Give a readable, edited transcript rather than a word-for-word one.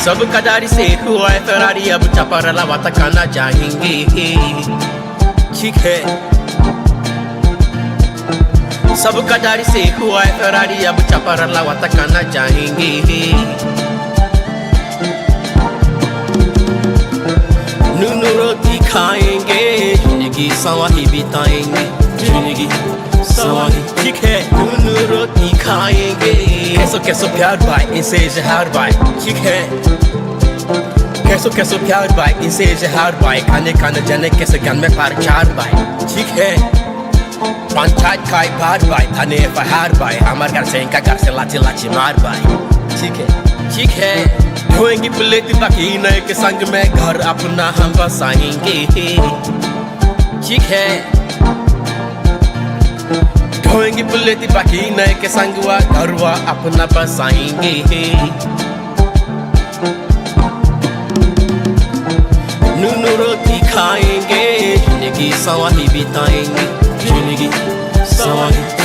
सब कदारी से हुआ है फरारी, अब चपर लावा तक आना चाहेंगे। ठीक है, सब कदारी से हुआ है फरारी, अब चपर लावा तक आना चाहेंगे। नून रोटी खाएंगे, जिंदगी सवाही बिताएंगे, जिंदगी सवाही। ठीक है, नून रोटी खाएंगे, कैसो कैसो प्यार भाई इनसे इजहार भाई। ठीक है, कैसो कैसो प्यार भाई इनसे इजहार भाई, खाने खाने जाने कैसे ज्ञान में पार चार भाई। ठीक है, पंचायत खाई बार भाई, थाने फहार भाई, हमारे घर से इनका घर से लाची लाची मार भाई। ठीक है, ठीक है, धोएंगी प्लेट बाकी नए के संग में, घर अपना हम बसाएंगे। ठीक है, धोएंगी प्लेट बाकी नए के संग वा, घर वा अपना बसाएंगे। नून रोटी खाएंगे, जिंदगी सवाही बिताएंगे, जिंदगी सवाही।